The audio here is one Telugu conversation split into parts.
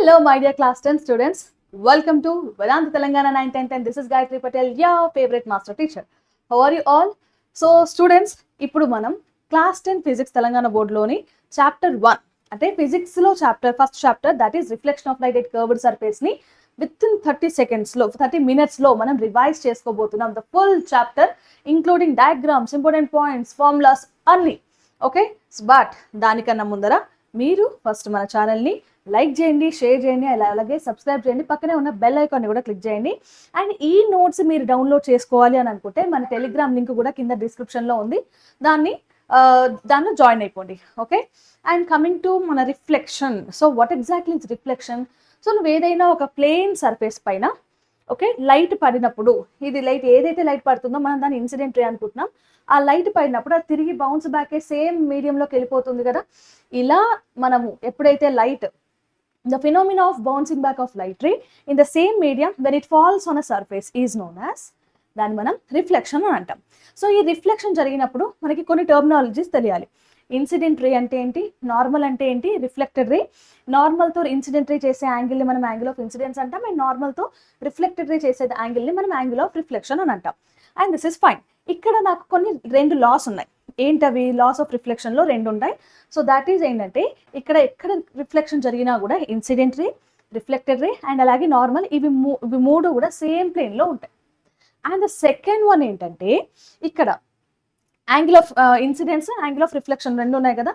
Hello, my dear class 10 students. Welcome to Vedanta Telangana 91010. This is Gayatri Patel, your favorite master teacher. How are you all? So, students, ఇప్పుడు మనం క్లాస్ 10 ఫిజిక్స్ తెలంగాణ బోర్డులోని చాప్టర్ 1 అంటే ఫిజిక్స్ లో first chapter that is reflection of light at curved surface ని విత్ ఇన్ 30 minutes లో మనం రివైజ్ చేసుకోబోతున్నాం the full chapter including diagrams, important points, formulas అన్ని. ఓకే, బట్ దానికన్నా ముందర మీరు ఫస్ట్ మన ఛానల్ని లైక్ చేయండి, షేర్ చేయండి, అలాగే సబ్స్క్రైబ్ చేయండి, పక్కనే ఉన్న బెల్ ఐకాన్ని కూడా క్లిక్ చేయండి. అండ్ ఈ నోట్స్ మీరు డౌన్లోడ్ చేసుకోవాలి అని అనుకుంటే మన టెలిగ్రామ్ లింక్ కూడా కింద డిస్క్రిప్షన్లో ఉంది, దాన్ని జాయిన్ అయిపోండి. ఓకే, అండ్ కమింగ్ టు మన reflection. So what exactly is reflection? So నువ్వు ఏదైనా ఒక ప్లేన్ సర్ఫేస్ పైన ఓకే లైట్ పడినప్పుడు, ఇది లైట్ ఏదైతే లైట్ పడుతుందో మనం దాన్ని ఇన్సిడెంట్ రే అనుకుంటున్నాం. ఆ లైట్ పడినప్పుడు అది తిరిగి బౌన్స్ బ్యాక్ అయ్యి సేమ్ మీడియంలోకి వెళ్ళిపోతుంది కదా. ఇలా మనము ఎప్పుడైతే light the phenomena of bouncing back of light ray in the same medium when it falls on a surface is known as దాన్ని మనం రిఫ్లెక్షన్ అని అంటాం. సో ఈ రిఫ్లెక్షన్ జరిగినప్పుడు మనకి కొన్ని టర్మినాలజీస్ తెలియాలి. ఇన్సిడెంట్ రే అంటే ఏంటి, నార్మల్ అంటే ఏంటి, రిఫ్లెక్టెడ్ రే. నార్మల్తో ఇన్సిడెంట్ రే చేసే యాంగిల్ని మనం యాంగిల్ ఆఫ్ ఇన్సిడెన్స్ అంటాం, అండ్ నార్మల్తో రిఫ్లెక్టెడ్ రే చేసే యాంగిల్ని మనం యాంగిల్ ఆఫ్ రిఫ్లెక్షన్ అని అంటాం. And this is fine. ఇక్కడ నాకు రెండు లాస్ ఉన్నాయి. ఏంటవి? లాస్ ఆఫ్ రిఫ్లెక్షన్లో రెండు ఉంటాయి. సో దాట్ ఈజ్ ఏంటంటే ఎక్కడ రిఫ్లెక్షన్ జరిగినా కూడా incident ray, reflected ray and అలాగే నార్మల్, ఇవి మూడు కూడా సేమ్ ప్లేన్లో ఉంటాయి. అండ్ ద సెకండ్ వన్ ఏంటంటే ఇక్కడ angle of incidence, angle of reflection రెండు ఉన్నాయి కదా.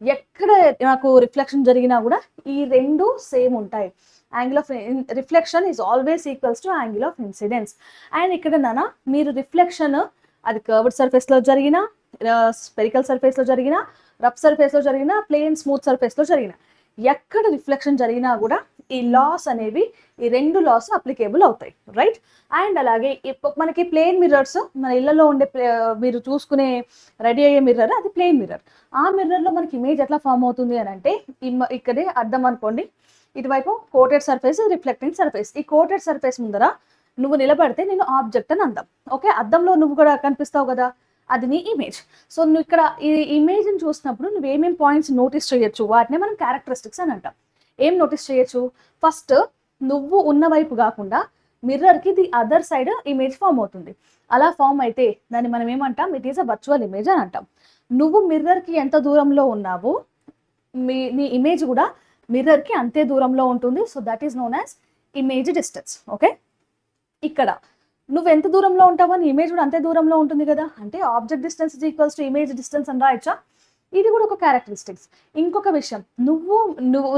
ఎక్కడ నాకు రిఫ్లెక్షన్ జరిగినా కూడా ఈ రెండు సేమ్ ఉంటాయి. Angle of reflection is always equals to angle of incidence. And ఇక్కడ మీరు రిఫ్లెక్షన్ అది కర్వ్డ్ సర్ఫేస్లో జరిగినా, స్పెరికల్ సర్ఫేస్లో జరిగినా, రఫ్ సర్ఫేస్లో జరిగినా, ప్లేన్ స్మూత్ సర్ఫేస్లో జరిగినా, ఎక్కడ రిఫ్లెక్షన్ జరిగినా కూడా ఈ లాస్ అనేవి, ఈ రెండు లాస్ అప్లికేబుల్ అవుతాయి, రైట్? అండ్ అలాగే మనకి ప్లేన్ మిర్రర్స్, మన ఇళ్లలో ఉండే మీరు చూసుకునే రెడీ అయ్యే మిర్రర్, అది ప్లేన్ మిర్రర్. ఆ మిర్రర్లో మనకి ఇమేజ్ ఎట్లా ఫామ్ అవుతుంది అని అంటే, ఇక్కడే అద్దం అనుకోండి, ఇటువైపు కోటెడ్ సర్ఫేస్, రిఫ్లెక్టింగ్ సర్ఫేస్. ఈ కోటెడ్ సర్ఫేస్ ముందర నువ్వు నిలబడితే నేను ఆబ్జెక్ట్ అని అందాం. ఓకే, అద్దంలో నువ్వు కూడా కనిపిస్తావు కదా, అది నీ ఇమేజ్. సో నువ్వు ఇక్కడ ఈ ఇమేజ్ని చూసినప్పుడు నువ్వు ఏమేమి పాయింట్స్ నోటీస్ చేయొచ్చు, వాటినే మనం క్యారెక్టరిస్టిక్స్ అని అంటాం. ఏం నోటీస్ చేయొచ్చు? ఫస్ట్, నువ్వు ఉన్న వైపు కాకుండా మిర్రర్కి the other side image form అవుతుంది. అలా ఫామ్ అయితే దాన్ని మనం ఏమంటాం? It is a virtual image అని అంటాం. నువ్వు మిర్రర్కి ఎంత దూరంలో ఉన్నావో నీ ఇమేజ్ కూడా మిర్రర్కి అంతే దూరంలో ఉంటుంది. So that is known as image distance. Okay, ఇక్కడ నువ్వు ఎంత దూరంలో ఉంటావో నీ ఇమేజ్ కూడా అంతే దూరంలో ఉంటుంది కదా. అంటే object distance is equals to image distance అని రాయొచ్చా? ఇది కూడా ఒక క్యారెక్టరిస్టిక్స్. ఇంకొక విషయం, నువ్వు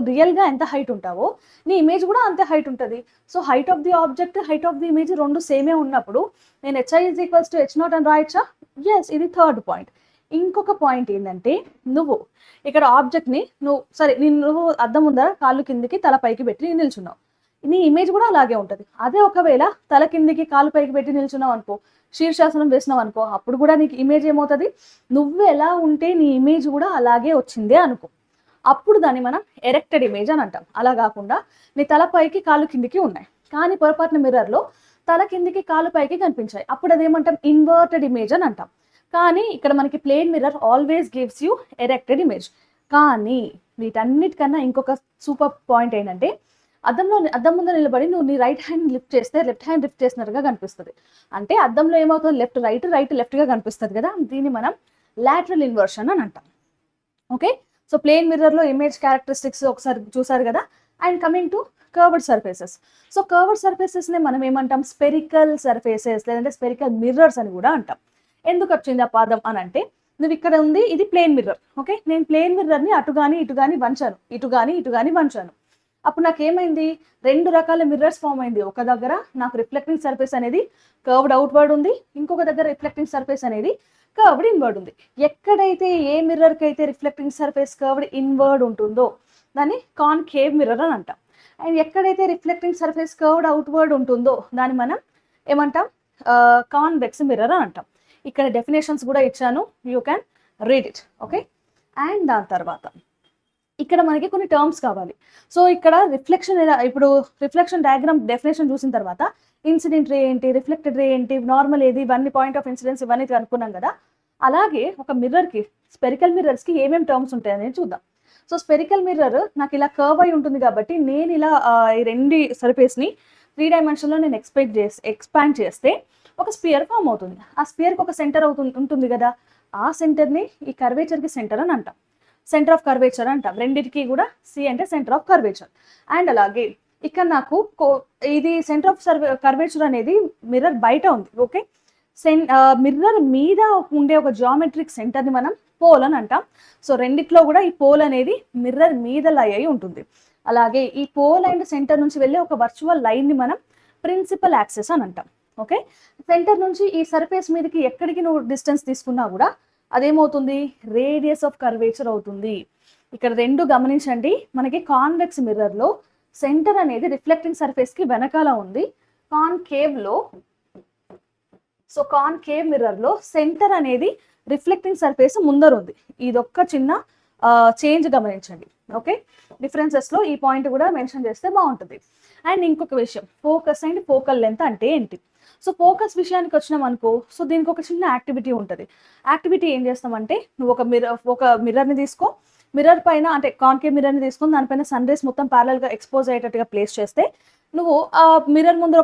రియల్గా ఎంత హైట్ ఉంటావో నీ ఇమేజ్ కూడా అంతే హైట్ ఉంటుంది. So height of the object, height of the image రెండు సేమే ఉన్నప్పుడు నేను HI is equals to H0 అని రాయొచ్చా? ఎస్, ఇది థర్డ్ పాయింట్. ఇంకొక పాయింట్ ఏంటంటే, నువ్వు ఇక్కడ ఆబ్జెక్ట్ని నువ్వు అద్దం ముందర కాళ్ళు కిందికి తల పైకి పెట్టి నిల్చున్నావు, నీ ఇమేజ్ కూడా అలాగే ఉంటుంది. అదే ఒకవేళ తల కిందికి కాలు పైకి పెట్టి నిల్చున్నావు అనుకో, శీర్షాసనం వేసినావు అనుకో, అప్పుడు కూడా నీకు ఇమేజ్ ఏమవుతుంది? నువ్వు ఎలా ఉంటే నీ ఇమేజ్ కూడా అలాగే వచ్చిందే అనుకో, అప్పుడు దాన్ని మనం ఎరెక్టెడ్ ఇమేజ్ అని అంటాం. అలా కాకుండా నీ తల పైకి కాలు కిందికి ఉన్నాయి, కానీ పొరపాటున మిర్రర్లో తల కిందికి కాలు పైకి కనిపించాయి, అప్పుడు అదేమంటాం? ఇన్వర్టెడ్ ఇమేజ్ అని అంటాం. కానీ ఇక్కడ మనకి plane mirror always gives you erected image. కానీ వీటన్నిటికన్నా ఇంకొక సూపర్ పాయింట్ ఏంటంటే, అద్దం ముందు నిలబడి నువ్వు నీ రైట్ హ్యాండ్ లిఫ్ట్ చేస్తే లెఫ్ట్ హ్యాండ్ లిఫ్ట్ చేసినట్టుగా కనిపిస్తుంది. అంటే అద్దంలో ఏమవుతుంది? లెఫ్ట్ రైట్, రైట్ లెఫ్ట్గా కనిపిస్తుంది కదా. దీన్ని మనం లాటరల్ ఇన్వర్షన్ అని అంటాం. ఓకే, సో ప్లేన్ మిర్రర్లో ఇమేజ్ క్యారెక్టరిస్టిక్స్ ఒకసారి చూసారు కదా. And coming to curved surfaces. So curved సర్ఫేసెస్ని మనం ఏమంటాం? స్పెరికల్ సర్ఫేసెస్ లేదంటే స్పెరికల్ మిర్రర్స్ అని కూడా అంటాం. ఎందుకు వచ్చింది ఆ పాదం అని అంటే, నువ్వు ఇక్కడ ఉంది, ఇది ప్లేన్ మిర్రర్. ఓకే, నేను ప్లేన్ మిర్రర్ని అటు కానీ వంచాను, ఇటు కానీ వంచాను. అప్పుడు నాకేమైంది? రెండు రకాల మిర్రర్స్ ఫామ్ అయింది. ఒక దగ్గర నాకు రిఫ్లెక్టింగ్ సర్ఫేస్ అనేది కర్వ్డ్ అవుట్వర్డ్ ఉంది, ఇంకొక దగ్గర రిఫ్లెక్టింగ్ సర్ఫేస్ అనేది కర్వ్డ్ ఇన్వర్డ్ ఉంది. ఎక్కడైతే ఏ మిర్రర్కి అయితే రిఫ్లెక్టింగ్ సర్ఫేస్ కర్వ్డ్ ఇన్వర్డ్ ఉంటుందో దాన్ని కాన్కేవ్ మిర్రర్ అని అంటాం. అండ్ ఎక్కడైతే రిఫ్లెక్టింగ్ సర్ఫేస్ కర్వ్డ్ అవుట్వర్డ్ ఉంటుందో దాన్ని మనం ఏమంటాం? కాన్వెక్స్ మిర్రర్ అని అంటాం. ఇక్కడ డెఫినేషన్స్ కూడా ఇచ్చాను, you can read it. Okay, and దాని తర్వాత ఇక్కడ మనకి కొన్ని టర్మ్స్ కావాలి. సో ఇక్కడ ఇప్పుడు రిఫ్లెక్షన్ డయాగ్రామ్ డెఫినేషన్ చూసిన తర్వాత ఇన్సిడెంట్ రే ఏంటి, రిఫ్లెక్టెడ్ రే ఏంటి, నార్మల్ ఏది, ఇవన్నీ పాయింట్ ఆఫ్ ఇన్సిడెన్స్ ఇవన్నీ అనుకున్నాం కదా. అలాగే ఒక మిర్రర్కి, స్పెరికల్ మిర్రర్స్కి ఏమేమి టర్మ్స్ ఉంటాయనేది చూద్దాం. సో స్పెరికల్ మిర్రర్ నాకు ఇలా కర్వ్ అయి ఉంటుంది కాబట్టి నేను ఇలా ఈ రెండు సర్ఫేస్ని 3 డైమెన్షన్లో నేను ఎక్స్పాండ్ చేస్తే ఒక స్పియర్ ఫామ్ అవుతుంది. ఆ స్పియర్కి ఒక సెంటర్ ఉంటుంది కదా, ఆ సెంటర్ని ఈ కర్వేచర్కి సెంటర్ అని అంటాం, సెంటర్ ఆఫ్ కర్వేచర్ అంటాం. రెండింటికి కూడా సి అంటే సెంటర్ ఆఫ్ కర్వేచర్. అండ్ అలాగే ఇక్కడ నాకు ఇది సెంటర్ ఆఫ్ కర్వేచర్ అనేది మిర్రర్ బయట ఉంది. ఓకే, మిర్రర్ మీద ఉండే ఒక జియోమెట్రిక్ సెంటర్ని మనం పోల్ అని అంటాం. సో రెండిట్లో కూడా ఈ పోల్ అనేది మిర్రర్ మీద లై అయి ఉంటుంది. అలాగే ఈ పోల్ అండ్ సెంటర్ నుంచి వెళ్ళే ఒక వర్చువల్ లైన్ని మనం ప్రిన్సిపల్ యాక్సెస్ అని అంటాం. ఓకే, సెంటర్ నుంచి ఈ సర్ఫేస్ మీదకి ఎక్కడికి నువ్వు డిస్టెన్స్ తీసుకున్నా కూడా అదేమవుతుంది, రేడియస్ ఆఫ్ కర్వేచర్ అవుతుంది. ఇక్కడ రెండు గమనించండి, మనకి కాన్వెక్స్ మిర్రర్లో సెంటర్ అనేది రిఫ్లెక్టింగ్ సర్ఫేస్కి వెనకాల ఉంది. కాన్కేవ్ మిర్రర్లో సెంటర్ అనేది రిఫ్లెక్టింగ్ సర్ఫేస్ ముందర ఉంది. ఇదొక్క చిన్న చేంజ్ గమనించండి. ఓకే, డిఫరెన్సెస్లో ఈ పాయింట్ కూడా మెన్షన్ చేస్తే బాగుంటుంది. అండ్ ఇంకొక విషయం, ఫోకస్ అండ్ ఫోకల్ లెంత్ అంటే ఏంటి? సో ఫోకస్ విషయానికి వచ్చినాం అనుకో, సో దీనికి ఒక చిన్న యాక్టివిటీ ఉంటుంది. యాక్టివిటీ ఏం చేస్తామంటే, నువ్వు ఒక మిర్రర్ని తీసుకో, మిర్రర్ పైన అంటే కాన్కేవ్ మిర్రర్ని తీసుకొని దానిపైన సన్ రైస్ మొత్తం ప్యారల్గా ఎక్స్పోజ్ అయ్యేటట్టుగా ప్లేస్ చేస్తే, నువ్వు ఆ మిర్రర్ ముందు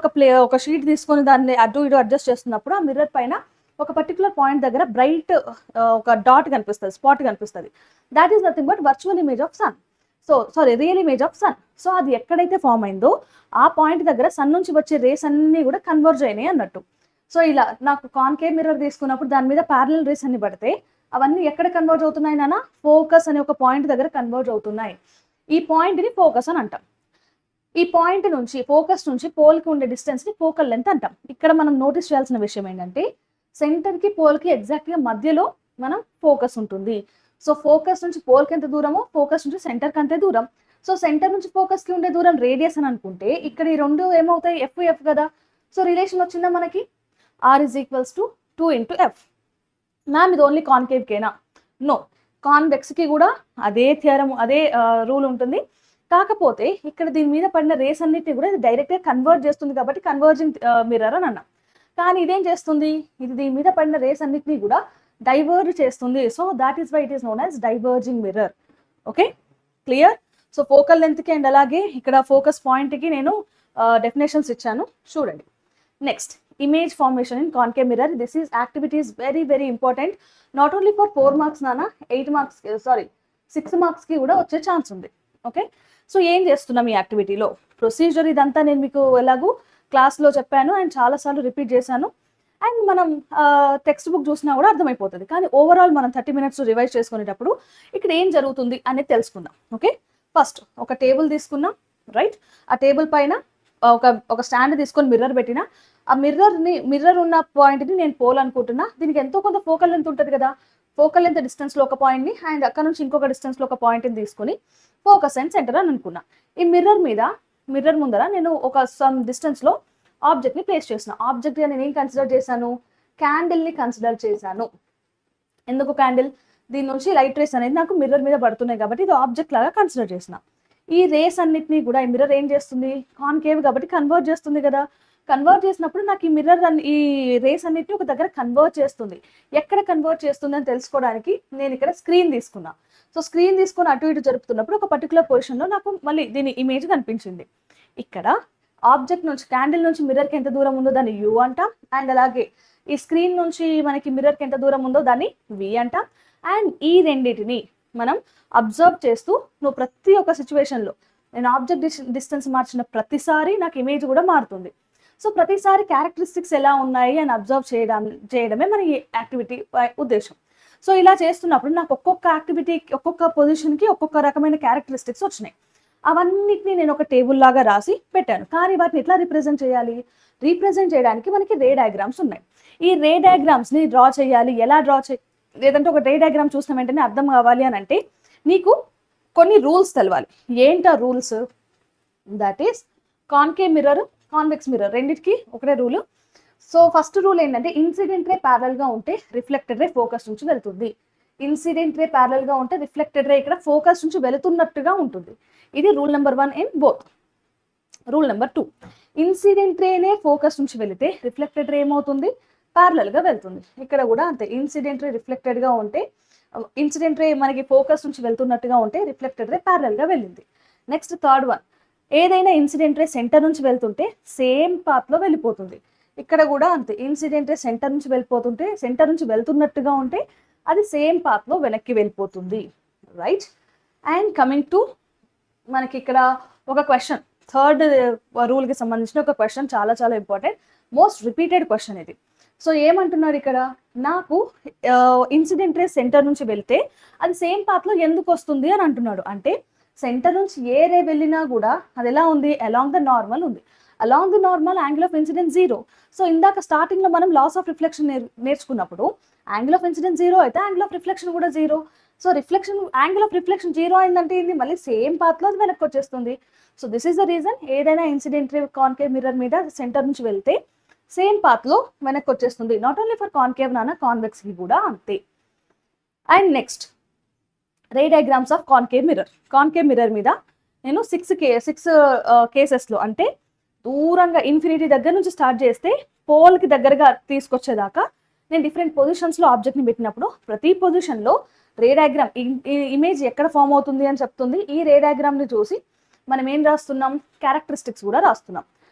ఒక షీట్ తీసుకొని దాన్ని అటు ఇటు అడ్జస్ట్ చేస్తున్నప్పుడు ఆ మిర్రర్ పైన ఒక పర్టికులర్ పాయింట్ దగ్గర బ్రైట్ ఒక డాట్ కనిపిస్తుంది, స్పాట్ కనిపిస్తుంది. That is nothing but virtual image of sun. Real image of sun. So అది ఎక్కడైతే ఫామ్ అయిందో ఆ పాయింట్ దగ్గర సన్ నుంచి వచ్చే రేస్ అన్నీ కూడా కన్వర్జ్ అయినాయి అన్నట్టు. సో ఇలా నాకు కాన్కేవ్ మిర్రర్ తీసుకున్నప్పుడు దాని మీద ప్యారలల్ రేస్ అన్ని పడితే అవన్నీ ఎక్కడ కన్వర్జ్ అవుతున్నాయి నాన్న? ఫోకస్ అనే ఒక పాయింట్ దగ్గర కన్వర్జ్ అవుతున్నాయి. ఈ పాయింట్ని ఫోకస్ అని అంటాం. ఈ పాయింట్ నుంచి ఫోకస్ నుంచి పోల్కి ఉండే డిస్టెన్స్ని ఫోకల్ లెంత్ అంటాం. ఇక్కడ మనం నోటీస్ చేయాల్సిన విషయం ఏంటంటే, సెంటర్కి పోల్కి ఎగ్జాక్ట్గా మధ్యలో మనం ఫోకస్ ఉంటుంది. సో ఫోకస్ నుంచి పోల్కి ఎంత దూరమో ఫోకస్ నుంచి సెంటర్కి అంతే దూరం. సో సెంటర్ నుంచి ఫోకస్కి ఉండే దూరం రేడియస్ అని అనుకుంటే, ఇక్కడ ఈ రెండు ఏమవుతాయి? ఎఫ్ కదా. సో రిలేషన్ వచ్చిందా మనకి? R is equals to 2 into F. Ma'am ఇది ఓన్లీ కాన్కేవ్కేనా? నో, కాన్వెక్స్కి కూడా అదే థియరం, అదే రూల్ ఉంటుంది. కాకపోతే ఇక్కడ దీని మీద పడిన రేస్ అన్నిటిని కూడా ఇది డైరెక్ట్గా కన్వర్ట్ చేస్తుంది కాబట్టి కన్వర్జింగ్ మిర్రర్ అని అన్నాం. కానీ ఇదేం చేస్తుంది? ఇది దీని మీద పడిన రేస్ అన్నిటిని కూడా డైవర్జ్ చేస్తుంది. So that is why it is known as diverging mirror. Okay, clear? So focal లెంత్కి అండ్ అలాగే ఇక్కడ ఫోకస్ పాయింట్కి నేను డెఫినేషన్స్ ఇచ్చాను, చూడండి. Next, image formation in concave mirror. This is activity is very very important, not only for 4 marks nana, 8 marks 6 marks ki kuda వచ్చే ఛాన్స్ ఉంది. ఓకే, సో ఏం చేస్తున్నాం ఈ యాక్టివిటీలో? ప్రొసీజర్ ఇదంతా నేను మీకు ఎలాగూ క్లాస్లో చెప్పాను అండ్ చాలాసార్లు రిపీట్ చేశాను. అండ్ మనం టెక్స్ట్ బుక్ చూసినా కూడా అర్థమైపోతుంది. కానీ ఓవరాల్ మనం 30 minutes రివైజ్ చేసుకునేటప్పుడు ఇక్కడ ఏం జరుగుతుంది అనేది తెలుసుకుందాం. ఓకే, ఫస్ట్ ఒక టేబుల్ తీసుకున్నాం, రైట్? ఆ టేబుల్ పైన ఒక స్టాండ్ తీసుకొని మిర్రర్ పెట్టిన, ఆ మిర్రర్ ఉన్న పాయింట్ని నేను పోల్ అనుకుంటున్నా. దీనికి ఎంతో కొంత ఫోకల్ లెంత్ ఉంటుంది కదా. ఫోకల్ లెంత్ డిస్టెన్స్లో ఒక పాయింట్ని అండ్ అక్కడ నుంచి ఇంకొక డిస్టెన్స్లో ఒక పాయింట్ని తీసుకొని ఫోకస్ అండ్ సెంటర్ అని అనుకున్నా. ఈ మిర్రర్ ముందర నేను ఒక సమ్ డిస్టెన్స్లో ఆబ్జెక్ట్ని ప్లేస్ చేసిన. ఆబ్జెక్ట్గా నేను ఏం కన్సిడర్ చేశాను? క్యాండిల్ని కన్సిడర్ చేశాను. ఎందుకు క్యాండిల్? దీని నుంచి లైట్ రేస్ అనేది నాకు మిర్రర్ మీద పడుతున్నాయి కాబట్టి ఇది ఆబ్జెక్ట్ లాగా కన్సిడర్ చేసిన. ఈ రేస్ అన్నిటినీ కూడా ఈ మిర్రర్ ఏం చేస్తుంది? కాన్కేవ్ కాబట్టి కన్వర్ట్ చేస్తుంది కదా. కన్వర్ట్ చేసినప్పుడు నాకు ఈ రేస్ అన్నిటిని ఒక దగ్గర కన్వర్ట్ చేస్తుంది. ఎక్కడ కన్వర్ట్ చేస్తుంది అని తెలుసుకోవడానికి నేను ఇక్కడ స్క్రీన్ తీసుకున్నా. సో స్క్రీన్ తీసుకొని అటు ఇటు జరుపుతున్నప్పుడు ఒక పర్టికులర్ పొజిషన్లో నాకు మళ్ళీ దీని ఇమేజ్ కనిపించింది. ఇక్కడ ఆబ్జెక్ట్ నుంచి క్యాండిల్ నుంచి మిర్రర్కి ఎంత దూరం ఉందో దాన్ని యూ అంటాం. అండ్ అలాగే ఈ స్క్రీన్ నుంచి మనకి మిర్రర్కి ఎంత దూరం ఉందో దాన్ని వి అంటాం. అండ్ ఈ రెండింటిని మనం అబ్జర్వ్ చేస్తూ నువ్వు ప్రతి ఒక్క సిచ్యువేషన్లో నేను ఆబ్జెక్ట్ డిస్టెన్స్ మార్చిన ప్రతిసారి నాకు ఇమేజ్ కూడా మారుతుంది. సో ప్రతిసారి క్యారెక్టరిస్టిక్స్ ఎలా ఉన్నాయి అని అబ్జర్వ్ చేయడమే మన ఈ యాక్టివిటీ ఉద్దేశం. సో ఇలా చేస్తున్నప్పుడు నాకు ఒక్కొక్క యాక్టివిటీ ఒక్కొక్క పొజిషన్కి ఒక్కొక్క రకమైన క్యారెక్టరిస్టిక్స్ వచ్చినాయి. అవన్నిటిని నేను ఒక టేబుల్ లాగా రాసి పెట్టాను. కానీ వాటిని ఎట్లా రిప్రజెంట్ చేయాలి? రీప్రజెంట్ చేయడానికి మనకి రే డయాగ్రామ్స్ ఉన్నాయి. ఈ రే డయాగ్రామ్స్ని డ్రా చేయాలి. ఎలా డ్రా లేదంటే ఒక రే డయాగ్రామ్ చూసిన వెంటనే అర్థం కావాలి అని అంటే నీకు కొన్ని రూల్స్ తెలవాలి. ఏంటా rules? That is concave mirror, convex mirror రెండింటికి ఒకటే రూలు. సో ఫస్ట్ రూల్ ఏంటంటే ఇన్సిడెంట్ రే ప్యారల్గా ఉంటే రిఫ్లెక్టెడ్ రే ఫోకస్ నుంచి వెళ్తుంది. ఇన్సిడెంట్ రే ప్యారల్గా ఉంటే రిఫ్లెక్టెడ్ రే ఇక్కడ ఫోకస్ నుంచి వెళుతున్నట్టుగా ఉంటుంది. ఇది rule number 1 in both. Rule number 2, incident రేనే ఫోకస్ నుంచి వెళితే రిఫ్లెక్టెడ్ రే ఏమవుతుంది? ప్యారలల్గా వెళ్తుంది. ఇక్కడ కూడా అంతే, ఇన్సిడెంట్ రే రిఫ్లెక్టెడ్గా ఉంటే ఇన్సిడెంట్ రే మనకి ఫోకస్ నుంచి వెళ్తున్నట్టుగా ఉంటే రిఫ్లెక్టెడ్ రే ప్యారలల్గా వెళ్ళింది. నెక్స్ట్ థర్డ్ వన్, ఏదైనా ఇన్సిడెంట్ రే సెంటర్ నుంచి వెళ్తుంటే సేమ్ పాత్లో వెళ్ళిపోతుంది. ఇక్కడ కూడా అంతే, ఇన్సిడెంట్ రే సెంటర్ నుంచి వెళ్ళిపోతుంటే సెంటర్ నుంచి వెళ్తున్నట్టుగా ఉంటే అది సేమ్ పాత్లో వెనక్కి వెళ్ళిపోతుంది. రైట్. అండ్ కమింగ్ టు మనకి ఇక్కడ ఒక క్వశ్చన్, థర్డ్ రూల్కి సంబంధించిన ఒక క్వశ్చన్, చాలా చాలా ఇంపార్టెంట్, మోస్ట్ రిపీటెడ్ క్వశ్చన్ ఇది. సో ఏమంటున్నారు ఇక్కడ, నాకు ఇన్సిడెంట్ రే సెంటర్ నుంచి వెళ్తే అది సేమ్ పాత్లో ఎందుకు వస్తుంది అని అంటున్నాడు. అంటే సెంటర్ నుంచి ఏ రే వెళ్ళినా కూడా అది ఎలా ఉంది, అలాంగ్ ద నార్మల్ ఉంది. Along the normal angle of incidence 0. So ఇందాక స్టార్టింగ్లో మనం లాస్ ఆఫ్ రిఫ్లెక్షన్ నేర్చుకున్నప్పుడు యాంగిల్ ఆఫ్ ఇన్సిడెన్స్ 0 అయితే యాంగిల్ ఆఫ్ రిఫ్లెక్షన్ కూడా 0. So reflection angle of reflection 0 అయిందంటే ఇది మళ్ళీ సేమ్ పాత్లో అది వెనక్కి వచ్చేస్తుంది. So this is the reason, ఏదైనా ఇన్సిడెంట్ రే కాన్కేవ్ మిర్రర్ మీద సెంటర్ నుంచి వెళ్తే సేమ్ పాత్లో వెనక్కి వచ్చేస్తుంది. నాట్ ఓన్లీ ఫర్ కాన్కేవ్ నానా, కాన్వెక్స్కి కూడా అంతే. And next, ray diagrams of concave mirror. Concave mirror మీద నేను 6 కేసెస్లో, అంటే దూరంగా ఇన్ఫినిటీ దగ్గర నుంచి స్టార్ట్ చేస్తే పోల్కి దగ్గరగా తీసుకొచ్చేదాకా నేను డిఫరెంట్ పొజిషన్స్లో ఆబ్జెక్ట్ని పెట్టినప్పుడు ప్రతి పొజిషన్లో రే డయాగ్రామ్ ఇమేజ్ ఎక్కడ ఫామ్ అవుతుంది అని చెప్తుంది. ఈ రే డయాగ్రామ్ని చూసి మనం ఏం రాస్తున్నాం, క్యారెక్టరిస్టిక్స్ కూడా రాస్తున్నాం.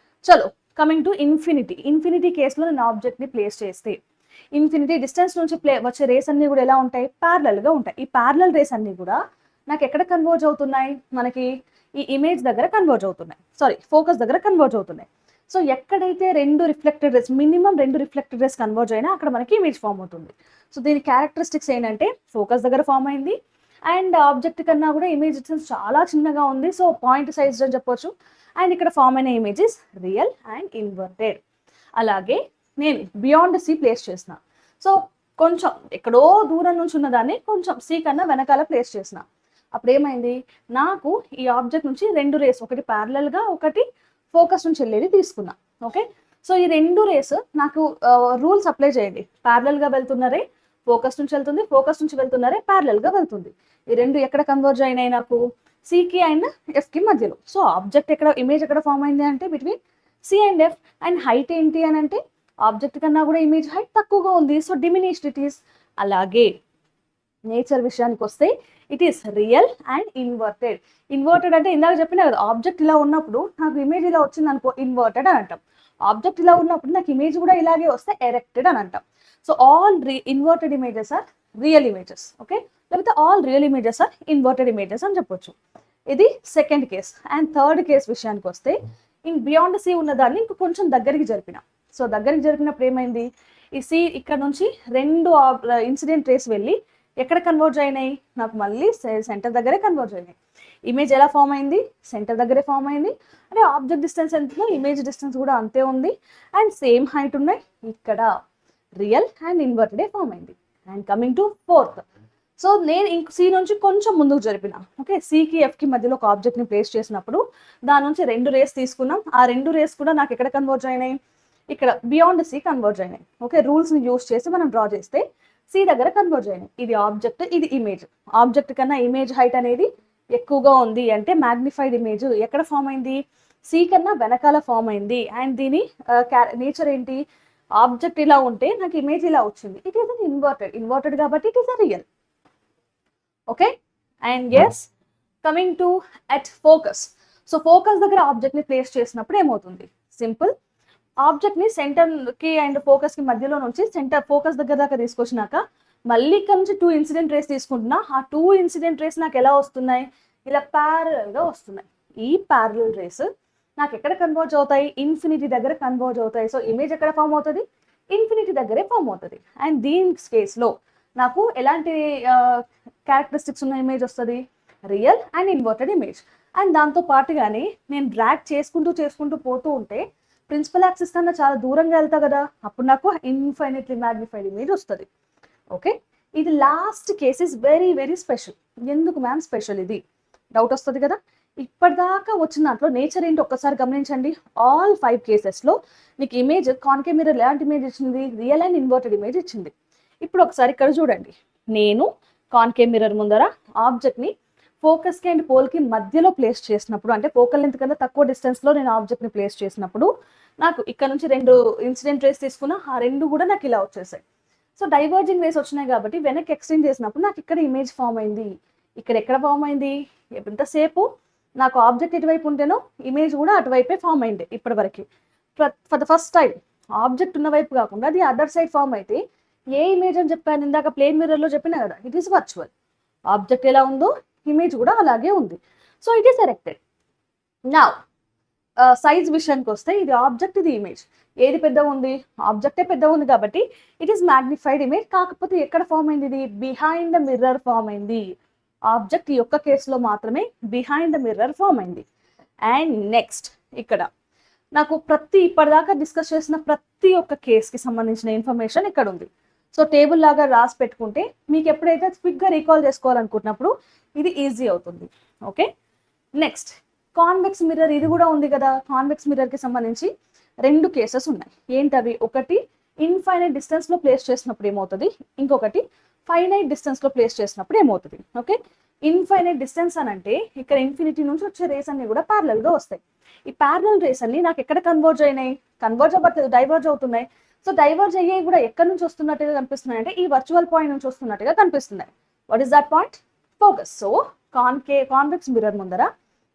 చలో కమింగ్ టు ఇన్ఫినిటీ. ఇన్ఫినిటీ కేసులో నేను ఆబ్జెక్ట్ని ప్లేస్ చేస్తే ఇన్ఫినిటీ డిస్టెన్స్ నుంచి వచ్చే రేస్ అన్నీ కూడా ఎలా ఉంటాయి, ప్యారలల్గా ఉంటాయి. ఈ ప్యారలల్ రేస్ అన్నీ కూడా నాకు ఎక్కడ కన్వర్జ్ అవుతున్నాయి, మనకి ఈ ఇమేజ్ దగ్గర కన్వర్జ్ అవుతున్నాయి, ఫోకస్ దగ్గర కన్వర్జ్ అవుతున్నాయి. సో ఎక్కడైతే 2 reflected race, minimum 2 reflected race converge అయినా అక్కడ మనకి ఇమేజ్ ఫామ్ అవుతుంది. సో దీని క్యారెక్టరిస్టిక్స్ ఏంటంటే ఫోకస్ దగ్గర ఫామ్ అయింది, అండ్ ఆబ్జెక్ట్ కన్నా కూడా ఇమేజ్ డిస్టెన్స్ చాలా చిన్నగా ఉంది, సో పాయింట్ సైజ్ అని చెప్పొచ్చు. అండ్ ఇక్కడ ఫామ్ అయిన ఇమేజెస్ రియల్ అండ్ ఇన్వర్టెడ్. అలాగే నేను బియాండ్ సి ప్లేస్ చేసిన, సో కొంచెం ఎక్కడో దూరం నుంచి ఉన్నదాన్ని కొంచెం సి కన్నా వెనకాల ప్లేస్ చేసిన. అప్పుడు ఏమైంది, నాకు ఈ ఆబ్జెక్ట్ నుంచి 2 రేస్, ఒకటి ప్యారలల్గా ఒకటి ఫోకస్ నుంచి వెళ్ళేది తీసుకున్నా. ఓకే, సో ఈ 2 రేస్ నాకు రూల్స్ అప్లై చేయండి. ప్యారలల్గా వెళ్తున్నారే ఫోకస్ నుంచి వెళ్తుంది, ఫోకస్ నుంచి వెళ్తున్నారే ప్యారలల్గా వెళ్తుంది. ఈ 2 ఎక్కడ కన్వర్జ్ అయినాయి, నాకు సికి అండ్ ఎఫ్కి మధ్యలో. సో ఆబ్జెక్ట్ ఎక్కడ, ఇమేజ్ ఎక్కడ ఫామ్ అయింది అంటే between C and F. And height ఏంటి అని అంటే ఆబ్జెక్ట్ కన్నా కూడా ఇమేజ్ హైట్ తక్కువగా ఉంది, సో డిమినిష్డ్ ఇట్ ఈస్. అలాగే నేచర్ విషయానికి వస్తే it is real and inverted. Inverted అంటే ఇందాక చెప్పినా కదా, ఆబ్జెక్ట్ ఇలా ఉన్నప్పుడు నాకు ఇమేజ్ ఇలా వచ్చింది అనుకో, ఇన్వర్టెడ్ అని అంటాం. ఆబ్జెక్ట్ ఇలా ఉన్నప్పుడు నాకు ఇమేజ్ కూడా ఇలాగే వస్తే ఎరెక్టెడ్ అని అంటాం. So all inverted images are real images. Okay, లేకపోతే all real images are inverted images అని చెప్పొచ్చు. ఇది second case. And third case విషయానికి వస్తే, ఇన్ బియాండ్ సి ఉన్నదాన్ని ఇంక కొంచెం దగ్గరికి జరిపిన. సో దగ్గరికి జరిపినప్పుడు ఏమైంది, ఈ సి ఇక్కడ నుంచి 2 ఇన్సిడెంట్ రేస్ వెళ్ళి ఎక్కడ కన్వర్జ్ అయినాయి, నాకు మళ్ళీ సెంటర్ దగ్గరే కన్వర్జ్ అయినాయి. ఇమేజ్ ఎలా ఫామ్ అయింది, సెంటర్ దగ్గరే ఫామ్ అయింది. అంటే ఆబ్జెక్ట్ డిస్టెన్స్ ఎంతో ఇమేజ్ డిస్టెన్స్ కూడా అంతే ఉంది, అండ్ సేమ్ హైట్ ఉన్నాయి. ఇక్కడ రియల్ అండ్ ఇన్వర్టెడే ఫామ్ అయింది. And coming to fourth, so నేను ఇంక సి నుంచి కొంచెం ముందుకు జరిపిన. ఓకే, సికి ఎఫ్కి మధ్యలో ఒక ఆబ్జెక్ట్ని ప్లేస్ చేసినప్పుడు దాని నుంచి 2 రేస్ తీసుకున్నాం. ఆ 2 రేస్ కూడా నాకు ఎక్కడ కన్వర్జ్ అయినాయి, ఇక్కడ బియాండ్ సి కన్వర్జ్ అయినాయి. ఓకే, రూల్స్ని యూస్ చేసి మనం డ్రా చేస్తే సి దగ్గర కన్వర్జ్ అయినాయి. ఇది ఆబ్జెక్ట్, ఇది ఇమేజ్. ఆబ్జెక్ట్ కన్నా ఇమేజ్ హైట్ అనేది ఎక్కువగా ఉంది అంటే మ్యాగ్నిఫైడ్ ఇమేజ్ ఎక్కడ ఫామ్ అయింది, సి కన్నా వెనకాల ఫామ్ అయింది. అండ్ దీని నేచర్ ఏంటి, ఆబ్జెక్ట్ ఇలా ఉంటే నాకు ఇమేజ్ ఇలా వచ్చింది. ఇట్ ఈస్ అన్ ఇన్వర్టెడ్ కాబట్టి it is a real. Okay, and as coming to at focus. So focus దగ్గర ఆబ్జెక్ట్ని ప్లేస్ చేసినప్పుడు ఏమవుతుంది, సింపుల్, ఆబ్జెక్ట్ని సెంటర్కి అండ్ ఫోకస్కి మధ్యలో నుంచి ఫోకస్ దగ్గర దాకా తీసుకొచ్చినాక మళ్ళీ ఇక్కడ నుంచి 2 ఇన్సిడెంట్ రేస్ తీసుకుంటున్నా. ఆ 2 ఇన్సిడెంట్ రేస్ నాకు ఎలా వస్తున్నాయి, ఇలా ప్యారలల్గా వస్తున్నాయి. ఈ ప్యారలల్ రేస్ నాకు ఎక్కడ కన్వర్జ్ అవుతాయి, ఇన్ఫినిటీ దగ్గర కన్వర్జ్ అవుతాయి. సో ఇమేజ్ ఎక్కడ ఫామ్ అవుతుంది, ఇన్ఫినిటీ దగ్గరే ఫామ్ అవుతుంది. అండ్ దీని కేస్లో నాకు ఎలాంటి క్యారెక్టరిస్టిక్స్ ఉన్న ఇమేజ్ వస్తుంది, real and inverted image. And దాంతో పాటుగానే నేను డ్రాగ్ చేసుకుంటూ పోతూ ఉంటే ప్రిన్సిపల్ యాక్సిస్ కన్నా చాలా దూరంగా వెళ్తా కదా, అప్పుడు నాకు ఇన్ఫైనైట్లీ మ్యాగ్నిఫైడ్ ఇమేజ్ వస్తుంది. ఓకే, ఇది last case is very very special. ఎందుకు మ్యామ్ స్పెషల్, ఇది డౌట్ వస్తుంది కదా. ఇప్పటిదాకా వచ్చిన దాంట్లో నేచర్ ఏంటి ఒక్కసారి గమనించండి. ఆల్ 5 కేసెస్లో మీకు ఇమేజ్ కాన్కేవ్ మిర్రర్ ఎలాంటి ఇమేజ్ ఇచ్చింది, రియల్ అండ్ ఇన్వర్టెడ్ ఇమేజ్ ఇచ్చింది. ఇప్పుడు ఒకసారి ఇక్కడ చూడండి, నేను కాన్కేవ్ మిర్రర్ ముందర ఆబ్జెక్ట్ని ఫోకస్కి అండ్ పోల్కి మధ్యలో ప్లేస్ చేసినప్పుడు, అంటే ఫోకల్ లెంత్ కన్నా తక్కువ డిస్టెన్స్లో నేను ఆబ్జెక్ట్ని ప్లేస్ చేసినప్పుడు నాకు ఇక్కడ నుంచి 2 ఇన్సిడెంట్ రేస్ తీసుకున్నా, ఆ 2 కూడా నాకు ఇలా వచ్చేసాయి. సో డైవర్జింగ్ రేస్ వచ్చినాయి కాబట్టి వెనక్కి ఎక్స్టెండ్ చేసినప్పుడు నాకు ఇక్కడ ఇమేజ్ ఫామ్ అయింది. ఇక్కడ ఎక్కడ ఫామ్ అయింది? ఎంతసేపు నాకు ఆబ్జెక్ట్ ఎటువైపు ఉంటేనో ఇమేజ్ కూడా అటువైపే ఫామ్ అయింది ఇప్పటివరకు. For the first time object ఉన్న వైపు కాకుండా అది అదర్ సైడ్ ఫామ్ అయితే ఏ ఇమేజ్ అని చెప్పాను ఇందాక ప్లేన్ మిర్రర్లో చెప్పినా కదా, ఇట్ ఈస్ వర్చువల్. ఆబ్జెక్ట్ ఎలా ఉందో ఇమేజ్ కూడా అలాగే ఉంది. So it is erected. నా సైజ్ విషయానికి వస్తే ఇది ఆబ్జెక్ట్, ఇది ఇమేజ్. ఏది పెద్దగా ఉంది? ఆబ్జెక్టే పెద్దగా ఉంది కాబట్టి ఇట్ ఈస్ మ్యాగ్నిఫైడ్ ఇమేజ్. కాకపోతే ఎక్కడ ఫామ్ అయింది? ఇది బిహైండ్ ద మిర్రర్ ఫామ్ అయింది. ఆబ్జెక్ట్ ఈ యొక్క కేసులో మాత్రమే బిహైండ్ ద మిర్రర్ ఫామ్ అయింది. అండ్ నెక్స్ట్ ఇక్కడ నాకు ఇప్పటిదాకా డిస్కస్ చేసిన ప్రతి ఒక్క కేసుకి సంబంధించిన ఇన్ఫర్మేషన్ ఇక్కడ ఉంది. సో టేబుల్ లాగా రాసి పెట్టుకుంటే మీకు ఎప్పుడైతే క్విక్గా రీకాల్ చేసుకోవాలనుకుంటున్నప్పుడు ఇది ఈజీ అవుతుంది. ఓకే, నెక్స్ట్ కాన్వెక్స్ మిర్రర్, ఇది కూడా ఉంది కదా. కాన్వెక్స్ మిర్రర్కి సంబంధించి 2 కేసెస్ ఉన్నాయి. ఏంటవి? ఒకటి ఇన్ఫైనైట్ డిస్టెన్స్లో ప్లేస్ చేసినప్పుడు ఏమవుతుంది, ఇంకొకటి ఫైనైట్ డిస్టెన్స్లో ప్లేస్ చేసినప్పుడు ఏమవుతుంది. ఓకే, ఇన్ఫైనైట్ డిస్టెన్స్ అని అంటే ఇక్కడ ఇన్ఫినిటీ నుంచి వచ్చే రేస్ అన్ని కూడా ప్యారలల్గా వస్తాయి. ఈ ప్యారలల్ రేస్ అన్ని నాకు ఎక్కడ కన్వర్జ్ అయినాయి? కన్వర్జ్ అవ్వట్లేదు, డైవర్జ్ అవుతున్నాయి. సో డైవర్జ్ అయ్యేవి కూడా ఎక్కడి నుంచి వస్తున్నట్టుగా కనిపిస్తున్నాయి అంటే ఈ వర్చువల్ పాయింట్ నుంచి వస్తున్నట్టుగా కనిపిస్తున్నాయి. What is that point? Focus. So convex mirror ముందర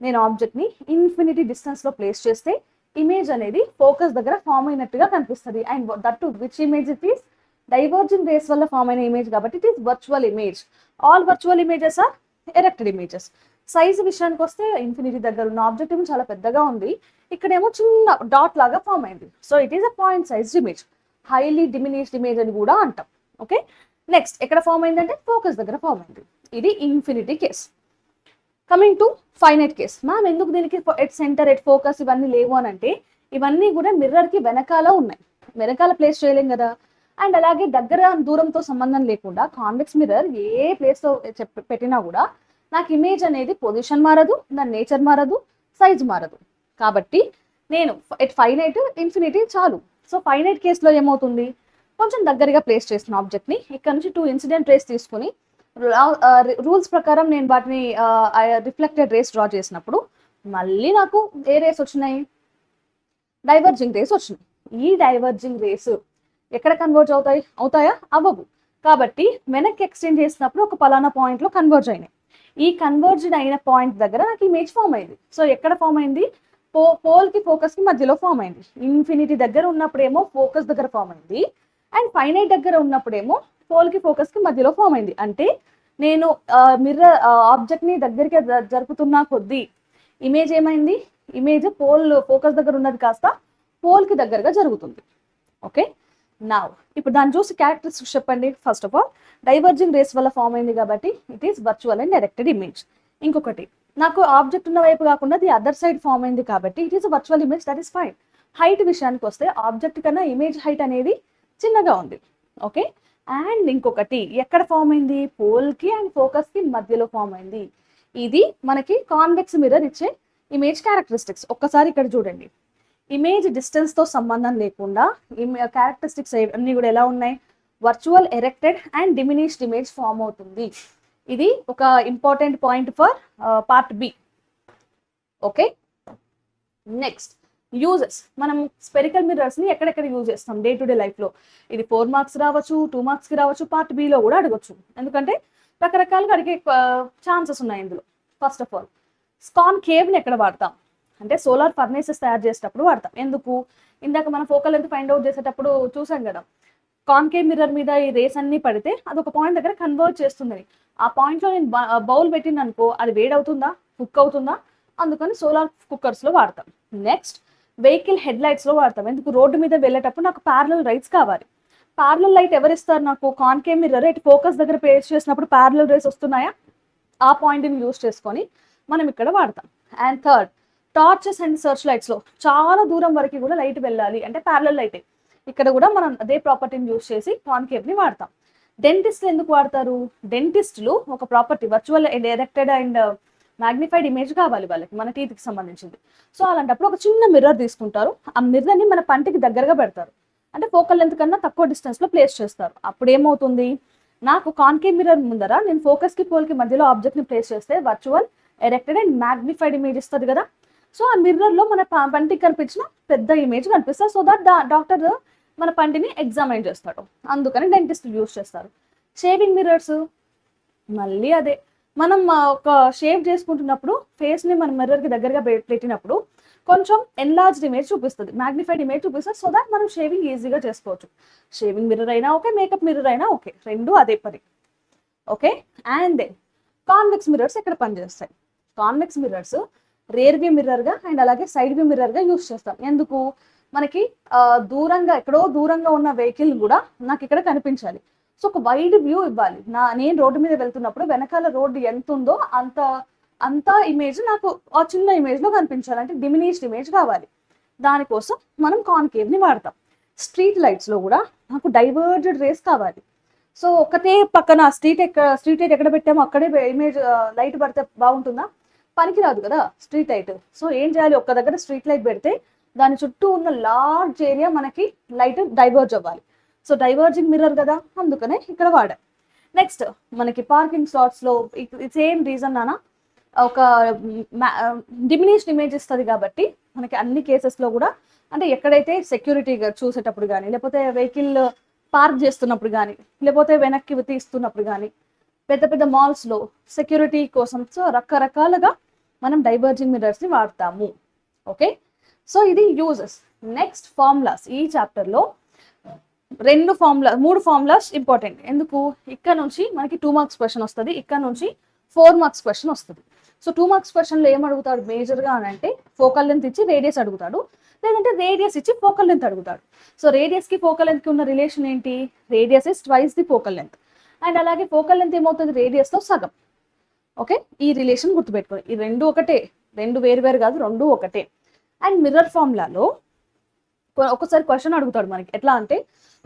నేను ఆబ్జెక్ట్ని ఇన్ఫినిటీ డిస్టెన్స్లో ప్లేస్ చేస్తే ఇమేజ్ అనేది ఫోకస్ దగ్గర ఫామ్ అయినట్టుగా కనిపిస్తుంది. And that to which image it is? Diverging rays వల్ల ఫామ్ అయిన ఇమేజ్ కాబట్టి it is virtual image. All virtual images are erected images. Size విషయానికి వస్తే ఇన్ఫినిటీ దగ్గర ఉన్న ఆబ్జెక్ట్ ఏమో చాలా పెద్దగా ఉంది, ఇక్కడేమో చిన్న డాట్ లాగా ఫామ్ అయింది. So it is a point sized image, highly diminished image అని కూడా అంటాం. ఓకే, నెక్స్ట్ ఎక్కడ ఫామ్ అయిందంటే ఫోకస్ దగ్గర ఫామ్ అయింది. ఇది infinity case. Coming to finite case. Ma'am ఎందుకు దీనికి ఎట్ సెంటర్, ఎట్ ఫోకస్ ఇవన్నీ లేవు అని అంటే ఇవన్నీ కూడా మిర్రర్కి వెనకాల ఉన్నాయి, వెనకాల ప్లేస్ చేయలేం కదా. అండ్ అలాగే దగ్గర దూరంతో సంబంధం లేకుండా కాన్వెక్స్ మిర్రర్ ఏ ప్లేస్లో పెట్టినా కూడా నాకు ఇమేజ్ అనేది పొజిషన్ మారదు, దాని నేచర్ మారదు, సైజ్ మారదు. కాబట్టి నేను ఎట్ ఫైనైట్, ఇన్ఫినిటీ చాలు. సో ఫైనైట్ కేసులో ఏమవుతుంది? కొంచెం దగ్గరగా ప్లేస్ చేసిన ఆబ్జెక్ట్ని ఇక్కడ నుంచి 2 ఇన్సిడెంట్ రేస్ తీసుకుని రూల్స్ ప్రకారం నేను వాటిని రిఫ్లెక్టెడ్ రేస్ డ్రా చేసినప్పుడు మళ్ళీ నాకు ఏ రేస్ వచ్చినాయి? డైవర్జింగ్ రేస్ వచ్చినాయి. ఈ డైవర్జింగ్ రేస్ ఎక్కడ కన్వర్జ్ అవుతాయా? అవ్వవు. కాబట్టి వెనక్కి ఎక్స్టెండ్ చేసినప్పుడు ఒక పలానా పాయింట్లో కన్వర్జ్ అయినాయి. ఈ కన్వర్జ్డ్ అయిన పాయింట్ దగ్గర నాకు ఇమేజ్ ఫామ్ అయింది. సో ఎక్కడ ఫామ్ అయింది? పోల్కి ఫోకస్కి మధ్యలో ఫామ్ అయింది. ఇన్ఫినిటీ దగ్గర ఉన్నప్పుడేమో ఫోకస్ దగ్గర ఫామ్ అయింది, అండ్ ఫైనైట్ దగ్గర ఉన్నప్పుడేమో పోల్కి ఫోకస్కి మధ్యలో ఫామ్ అయింది. అంటే నేను మిర్రర్ ఆబ్జెక్ట్ని దగ్గరికి జరుపుతున్నా కొద్దీ ఇమేజ్ ఏమైంది? ఇమేజ్ ఫోకస్ దగ్గర ఉన్నది కాస్త పోల్కి దగ్గరగా జరుగుతుంది. ఓకే, నా ఇప్పుడు దాన్ని చూసి క్యారెక్టరిస్టిక్స్ చెప్పండి. First of all diverging rays వల్ల ఫామ్ అయింది కాబట్టి it is virtual and directed image. ఇంకొకటి నాకు ఆబ్జెక్ట్ ఉన్న వైపు కాకుండా ది అదర్ సైడ్ ఫామ్ అయింది కాబట్టి it is virtual image, that is fine. Height విషయానికి వస్తే ఆబ్జెక్ట్ కన్నా ఇమేజ్ హైట్ అనేది చిన్నగా ఉంది. ఓకే, అండ్ ఇంకొకటి ఎక్కడ ఫామ్ అయింది? పోల్కి అండ్ ఫోకస్కి మధ్యలో ఫామ్ అయింది. ఇది మనకి కాన్వెక్స్ మిర్రర్ ఇచ్చే ఇమేజ్ క్యారెక్టరిస్టిక్స్. ఒక్కసారి ఇక్కడ చూడండి, ఇమేజ్ డిస్టెన్స్తో సంబంధం లేకుండా క్యారెక్టరిస్టిక్స్ అన్నీ కూడా ఎలా ఉన్నాయి? Virtual, erected and diminished image form అవుతుంది. ఇది ఒక important point for part B. Okay, next uses. మనం స్పెరికల్ మిర్రర్స్ని ఎక్కడెక్కడ యూజ్ చేస్తాం డే టు డే లైఫ్లో? ఇది 4 మార్క్స్ రావచ్చు, 2 మార్క్స్కి రావచ్చు, పార్ట్ బిలో కూడా అడగచ్చు. ఎందుకంటే రకరకాలుగా అడిగే ఛాన్సెస్ ఉన్నాయి ఇందులో. ఫస్ట్ ఆఫ్ ఆల్ కాన్కేవ్ని ఎక్కడ వాడతాం అంటే సోలార్ ఫర్నేసెస్ తయారు చేసేటప్పుడు వాడతాం. ఎందుకు? ఇందాక మనం ఫోకల్ లెంత్ ఫైండ్ అవుట్ చేసేటప్పుడు చూసాం కదా, కాన్కేవ్ మిర్రర్ మీద ఈ రేస్ అన్ని పడితే అది ఒక పాయింట్ దగ్గర కన్వర్ట్ చేస్తుందని. ఆ పాయింట్లో నేను బౌల్ పెట్టింది అనుకో, అది వేడవుతుందా, కుక్ అవుతుందా? అందుకని సోలార్ కుక్కర్స్లో వాడతాం. నెక్స్ట్ వెహికల్ హెడ్ లైట్స్లో వాడతాం. ఎందుకు? రోడ్డు మీద వెళ్ళేటప్పుడు నాకు ప్యారలల్ రైట్స్ కావాలి. ప్యారలల్ లైట్ ఎవరిస్తారు నాకు? Concave mirror. ఇటు ఫోకస్ దగ్గర ప్లేస్ చేసినప్పుడు ప్యారలల్ రేస్ వస్తున్నాయా? ఆ పాయింట్ని యూజ్ చేసుకొని మనం ఇక్కడ వాడతాం. And third, torches and search లైట్స్లో చాలా దూరం వరకు కూడా లైట్ వెళ్ళాలి అంటే ప్యారలల్ లైటే. ఇక్కడ కూడా మనం అదే ప్రాపర్టీని యూజ్ చేసి కాన్కేవ్ని వాడతాం. డెంటిస్ట్లు ఎందుకు వాడతారు? డెంటిస్టులు ఒక property virtual erected and magnified image కావాలి వాళ్ళకి, మన టీత్కి సంబంధించింది. సో అలాంటప్పుడు ఒక చిన్న మిర్రర్ తీసుకుంటారు, ఆ మిర్రర్ని మన పంటికి దగ్గరగా పెడతారు, అంటే ఫోకల్ లెంత్ కన్నా తక్కువ డిస్టెన్స్లో ప్లేస్ చేస్తారు. అప్పుడు ఏమవుతుంది? నాకు కాన్కేవ్ మిర్రర్ ముందర నేను ఫోకస్కి పోల్కి మధ్యలో ఆబ్జెక్ట్ని ప్లేస్ చేస్తే virtual erected and magnified image ఇస్తుంది కదా. సో ఆ మిర్రర్లో మన పంటికి కనిపించిన పెద్ద ఇమేజ్ కనిపిస్తుంది. సో దట్ డాక్టర్ మన పంటిని ఎగ్జామైన్ చేస్తాడు, అందుకని డెంటిస్ట్ యూస్ చేస్తారు. షేవింగ్ మిర్రర్స్ మళ్ళీ అదే, మనం ఒక షేవ్ చేసుకుంటున్నప్పుడు ఫేస్ని మన మిర్రర్కి దగ్గరగా పెట్టినప్పుడు కొంచెం ఎన్లార్జ్డ్ ఇమేజ్ చూపిస్తుంది, మ్యాగ్నిఫైడ్ ఇమేజ్ చూపిస్తుంది, సో దాట్ మనం షేవింగ్ ఈజీగా చేసుకోవచ్చు. షేవింగ్ మిర్రర్ అయినా ఓకే, మేకప్ మిర్రర్ అయినా ఓకే, రెండు అదే పని. Okay, and then convex mirrors ఎక్కడ పనిచేస్తాయి? కాన్వెక్స్ మిర్రర్స్ రేర్ వ్యూ మిర్రర్గా అండ్ అలాగే సైడ్ వ్యూ మిర్రర్గా యూస్ చేస్తాం. ఎందుకు? మనకి దూరంగా, ఎక్కడో దూరంగా ఉన్న వెహికల్ కూడా నాకు ఇక్కడ కనిపించాలి, సో ఒక వైడ్ వ్యూ ఇవ్వాలి. నేను రోడ్డు మీద వెళ్తున్నప్పుడు వెనకాల రోడ్డు ఎంత ఉందో అంత ఇమేజ్ నాకు ఆ చిన్న ఇమేజ్లో కనిపించాలి, అంటే డిమినిష్డ్ ఇమేజ్ కావాలి. దానికోసం మనం కాన్కేవ్ని వాడతాం. స్ట్రీట్ లైట్స్లో కూడా నాకు డైవర్జెడ్ రేస్ కావాలి, సో ఒకటే పక్కన స్ట్రీట్ లైట్ ఎక్కడ పెట్టామో అక్కడే ఇమేజ్ లైట్ పడితే బాగుంటుందా? పనికిరాదు కదా స్ట్రీట్ లైట్. సో ఏం చేయాలి, ఒక్క దగ్గర స్ట్రీట్ లైట్ పెడితే దాని చుట్టూ ఉన్న లార్జ్ ఏరియా మనకి లైట్ డైవర్జ్ అవ్వాలి. సో డైవర్జింగ్ మిర్రర్ కదా, అందుకనే ఇక్కడ వాడాం. నెక్స్ట్ మనకి పార్కింగ్ స్లాట్స్లో సేమ్ రీజన్ నానా, ఒక డిమినిష్డ్ ఇమేజ్ ఇస్తుంది కాబట్టి మనకి అన్ని కేసెస్లో కూడా, అంటే ఎక్కడైతే సెక్యూరిటీ చూసేటప్పుడు కానీ, లేకపోతే వెహికల్ పార్క్ చేస్తున్నప్పుడు కానీ, లేకపోతే వెనక్కి తీస్తున్నప్పుడు కానీ, పెద్ద పెద్ద మాల్స్లో సెక్యూరిటీ కోసం, సో రకరకాలుగా మనం డైవర్జింగ్ మిర్రర్స్ని వాడతాము. ఓకే, సో ఇది యూజెస్. Next formulas. ఈ చాప్టర్లో మూడు ఫార్ములాస్ ఇంపార్టెంట్. ఎందుకు? ఇక్కడ నుంచి మనకి 2 మార్క్స్ క్వశ్చన్ వస్తుంది, ఇక్కడ నుంచి 4 మార్క్స్ క్వశ్చన్ వస్తుంది. సో 2 మార్క్స్ క్వశ్చన్లో ఏం అడుగుతాడు మేజర్గా అని అంటే, ఫోకల్ లెంత్ ఇచ్చి రేడియస్ అడుగుతాడు, లేదంటే రేడియస్ ఇచ్చి ఫోకల్ లెంత్ అడుగుతాడు. సో రేడియస్కి ఫోకల్ లెంత్కి ఉన్న రిలేషన్ ఏంటి? Radius is twice the focal length, and అలాగే ఫోకల్ లెంత్ ఏమవుతుంది? రేడియస్తో సగం. ఓకే, ఈ రిలేషన్ గుర్తుపెట్టుకోండి. ఈ రెండు ఒకటే, రెండు వేరు కాదు, రెండు ఒకటే. అండ్ మిర్రర్ ఫార్ములాలో ఒకసారి క్వశ్చన్ అడుగుతాడు మనకి, ఎట్లా అంటే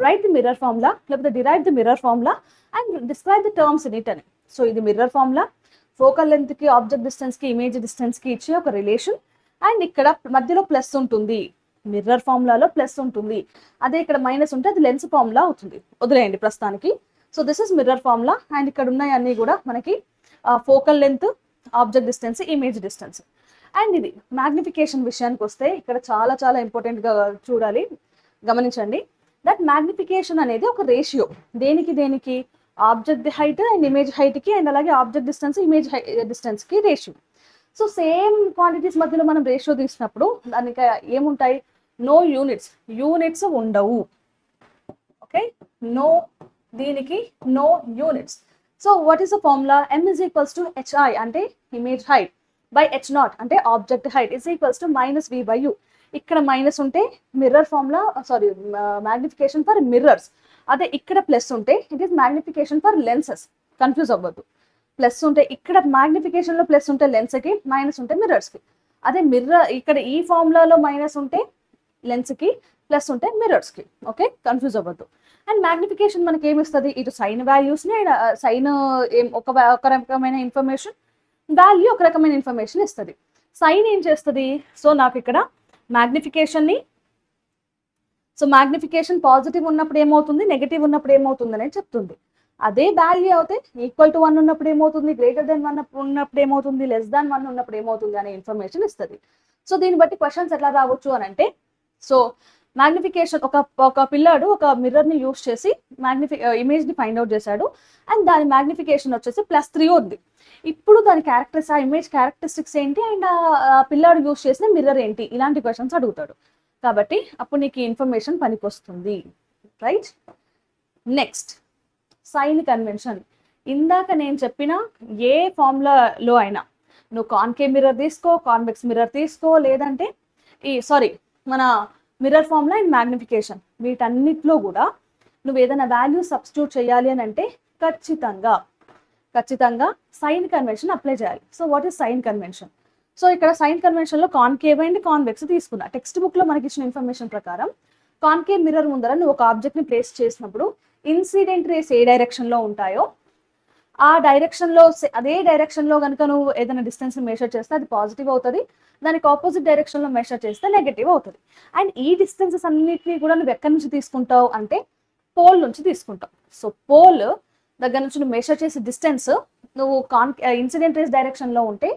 రైట్ ది మిర్రర్ ఫార్ములా, లేకపోతే derive the mirror formula and describe the terms in it అని. సో ఇది మిర్రర్ ఫార్ములా, ఫోకల్ లెంత్కి ఆబ్జెక్ట్ డిస్టెన్స్కి ఇమేజ్ డిస్టెన్స్కి ఇచ్చే ఒక రిలేషన్, అండ్ ఇక్కడ మధ్యలో ప్లస్ ఉంటుంది, మిర్రర్ ఫార్ములాలో ప్లస్ ఉంటుంది, అదే ఇక్కడ మైనస్ ఉంటే అది లెన్స్ ఫార్ములా అవుతుంది. వదిలేయండి ప్రస్తుతానికి. So this is mirror formula, and ఇక్కడ ఉన్నాయి అన్నీ కూడా మనకి focal length, object distance, image distance. And ఇది మ్యాగ్నిఫికేషన్ విషయానికి వస్తే ఇక్కడ చాలా చాలా ఇంపార్టెంట్గా చూడాలి, గమనించండి. దట్ మ్యాగ్నిఫికేషన్ అనేది ఒక రేషియో, దేనికి ఆబ్జెక్ట్ హైట్ అండ్ ఇమేజ్ హైట్కి, అండ్ అలాగే ఆబ్జెక్ట్ డిస్టెన్స్ ఇమేజ్ డిస్టెన్స్కి రేషియో. సో సేమ్ క్వాంటిటీస్ మధ్యలో మనం రేషియో తీసినప్పుడు దానికి ఏముంటాయి? నో యూనిట్స్ ఉండవు. ఓకే, దీనికి no units. So what is the formula? m is equals to hi అంటే ఇమేజ్ హైట్ బై h0 అంటే object height is equals to minus v by u. ఇక్కడ మైనస్ ఉంటే mirror formula, sorry magnification for mirrors. అదే ఇక్కడ ప్లస్ ఉంటే it is magnification for lenses. Confuse అవ్వద్దు. ప్లస్ ఉంటే ఇక్కడ మ్యాగ్నిఫికేషన్లో ప్లస్ ఉంటే లెన్స్కి, మైనస్ ఉంటే మిర్రర్స్కి. అదే మిర్రర్ ఇక్కడ ఈ ఫార్ములాలో మైనస్ ఉంటే లెన్స్కి, ప్లస్ ఉంటే మిర్రర్స్కి. ఓకే, కన్ఫ్యూజ్ అవ్వద్దు. అండ్ మ్యాగ్నిఫికేషన్ మనకి ఏమిస్తుంది? ఇటు సైన్ వాల్యూస్ని, సైన్ ఒక రకమైన ఇన్ఫర్మేషన్, వాల్యూ ఒక రకమైన ఇన్ఫర్మేషన్ ఇస్తుంది. సైన్ ఏం చేస్తుంది? సో నాకు ఇక్కడ మ్యాగ్నిఫికేషన్ని, సో మ్యాగ్నిఫికేషన్ పాజిటివ్ ఉన్నప్పుడు ఏమవుతుంది, నెగిటివ్ ఉన్నప్పుడు ఏమవుతుంది అనేది చెప్తుంది. అదే వాల్యూ అయితే ఈక్వల్ టు 1 ఉన్నప్పుడు ఏమవుతుంది, గ్రేటర్ దెన్ 1 ఉన్నప్పుడు ఏమవుతుంది, లెస్ దాన్ 1 ఉన్నప్పుడు ఏమవుతుంది అనే ఇన్ఫర్మేషన్ ఇస్తుంది. సో దీన్ని బట్టి క్వశ్చన్స్ ఎట్లా రావచ్చు అని అంటే, సో మ్యాగ్నిఫికేషన్, ఒక పిల్లాడు ఒక మిర్రర్ని యూస్ చేసి ఇమేజ్ని ఫైండ్ అవుట్ చేశాడు, అండ్ దాని మ్యాగ్నిఫికేషన్ వచ్చేసి +3 ఉంది. ఇప్పుడు దాని ఆ ఇమేజ్ క్యారెక్టరిస్టిక్స్ ఏంటి, అండ్ ఆ పిల్లాడు యూస్ చేసిన మిర్రర్ ఏంటి, ఇలాంటి క్వశ్చన్స్ అడుగుతాడు. కాబట్టి అప్పుడు నీకు ఇన్ఫర్మేషన్ పనికొస్తుంది, రైట్? Next sign convention. ఇందాక నేను చెప్పిన ఏ ఫార్ములాలో అయినా నువ్వు కాన్కేవ్ మిర్రర్ తీసుకో, కాన్వెక్స్ మిర్రర్ తీసుకో, లేదంటే మన మిర్రర్ ఫార్ములా అండ్ మ్యాగ్నిఫికేషన్, వీటన్నిటిలో కూడా నువ్వు ఏదైనా వాల్యూ సబ్స్టిట్యూట్ చేయాలి అని అంటే ఖచ్చితంగా సైన్ కన్వెన్షన్ అప్లై చేయాలి. So what is sign convention? So ఇక్కడ సైన్ కన్వెన్షన్లో కాన్కేవ్ అండ్ కాన్వెక్స్ తీసుకున్నా. టెక్స్ట్ బుక్లో మనకి ఇచ్చిన ఇన్ఫర్మేషన్ ప్రకారం కాన్కేవ్ మిర్రర్ ముందర నువ్వు ఒక ఆబ్జెక్ట్ని ప్లేస్ చేసినప్పుడు ఇన్సిడెంట్ రేస్ ఏ డైరెక్షన్లో ఉంటాయో ఆ డైరెక్షన్లో, అదే డైరెక్షన్లో కనుక నువ్వు ఏదైనా డిస్టెన్స్ని మెషర్ చేస్తే అది పాజిటివ్ అవుతుంది, దానికి ఆపోజిట్ డైరెక్షన్లో మెషర్ చేస్తే నెగటివ్ అవుతుంది. అండ్ ఈ డిస్టెన్సెస్ అన్నిటినీ కూడా నువ్వు ఎక్కడి నుంచి తీసుకుంటావు అంటే పోల్ నుంచి తీసుకుంటావు. సో పోల్ దగ్గర నుంచి నువ్వు మెషర్ చేసే డిస్టెన్స్ నువ్వు ఇన్సిడెంట్ రేస్ డైరెక్షన్లో ఉంటే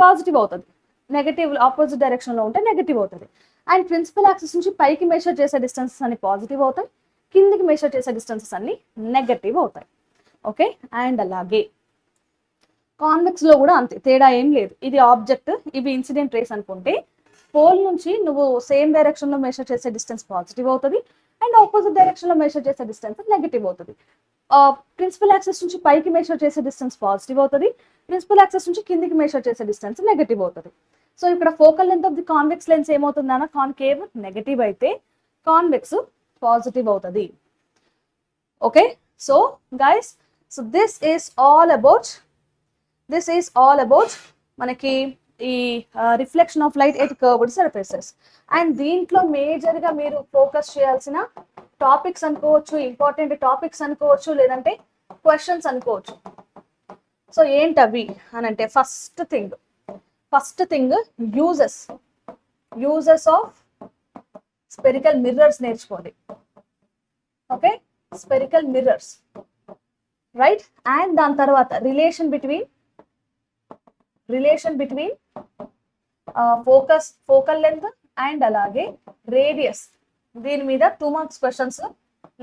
పాజిటివ్ అవుతుంది, నెగటివ్ ఆపోజిట్ డైరెక్షన్లో ఉంటే నెగటివ్ అవుతుంది. అండ్ ప్రిన్సిపల్ యాక్సిస్ నుంచి పైకి మెషర్ చేసే డిస్టెన్సెస్ అన్ని పాజిటివ్ అవుతాయి, కిందికి మెషర్ చేసే డిస్టెన్సెస్ అన్ని నెగటివ్ అవుతాయి. ఓకే, అండ్ అలాగే కాన్వెక్స్లో కూడా అంతే, తేడా ఏం లేదు. ఇది ఆబ్జెక్ట్, ఇవి ఇన్సిడెంట్ రేస్ అనుకుంటే పోల్ నుంచి నువ్వు సేమ్ డైరెక్షన్లో మెషర్ చేసే డిస్టెన్స్ పాజిటివ్ అవుతుంది, అండ్ ఆపోజిట్ డైరెక్షన్లో మెషర్ చేసే డిస్టెన్స్ నెగటివ్ అవుతుంది. ప్రిన్సిపల్ యాక్సిస్ నుంచి పైకి మెషర్ చేసే డిస్టెన్స్ పాజిటివ్ అవుతుంది, ప్రిన్సిపల్ యాక్సిస్ నుంచి కిందికి మెషర్ చేసే డిస్టెన్స్ నెగటివ్ అవుతుంది. సో ఇక్కడ focal length of the convex lens ఏమవుతుందన్న, కాన్కేవ్ నెగటివ్ అయితే కాన్వెక్స్ పాజిటివ్ అవుతుంది. Okay, so guys, so this is all about మనకి ఈ reflection of light at curved surfaces. And దీంట్లో మేజర్గా మీరు ఫోకస్ చేయాల్సిన టాపిక్స్ అనుకోవచ్చు, ఇంపార్టెంట్ టాపిక్స్ అనుకోవచ్చు, లేదంటే క్వశ్చన్స్ అనుకోవచ్చు. సో ఏంటవి అని అంటే, first thing uses of spherical mirrors నేర్చుకోండి. Okay, spherical mirrors, right. And దాని తర్వాత relation between focal length and అలాగే రేడియస్. దీని మీద 2 మార్క్స్ క్వశ్చన్స్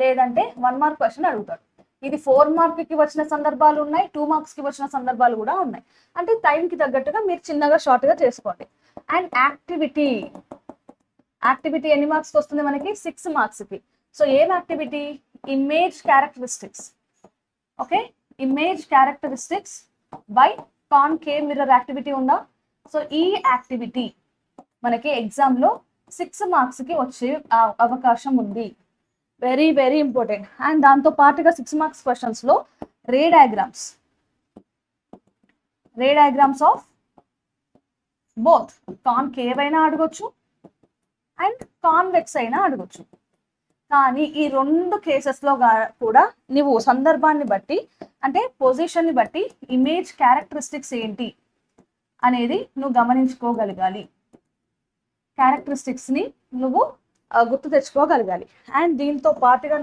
లేదంటే 1 మార్క్ క్వశ్చన్ అడుగుతాడు. ఇది 4 మార్క్కి వచ్చిన సందర్భాలు ఉన్నాయి, 2 మార్క్స్కి వచ్చిన సందర్భాలు కూడా ఉన్నాయి. అంటే టైంకి తగ్గట్టుగా మీరు చిన్నగా షార్ట్గా చేసుకోండి. అండ్ యాక్టివిటీ ఎన్ని మార్క్స్కి వస్తుంది మనకి? 6 మార్క్స్కి. సో ఏం activity? Image characteristics. Okay, image characteristics by concave mirror activity ఉందా? సో ఈ యాక్టివిటీ మనకి ఎగ్జామ్లో 6 మార్క్స్కి వచ్చే అవకాశం ఉంది. Very very important. అండ్ దాంతో పాటుగా 6 మార్క్స్ క్వశ్చన్స్లో ray diagrams of both concave అయినా అడగొచ్చు అండ్ కాన్వెక్స్ అయినా అడగొచ్చు. కానీ ఈ 2 కేసెస్లో కూడా నువ్వు సందర్భాన్ని బట్టి, అంటే పొజిషన్ని బట్టి ఇమేజ్ క్యారెక్టరిస్టిక్స్ ఏంటి అనేది నువ్వు గమనించుకోగలగాలి. క్యారెక్టరిస్టిక్స్ని నువ్వు గుర్తు తెచ్చుకోగలగాలి. అండ్ దీంతో పాటుగా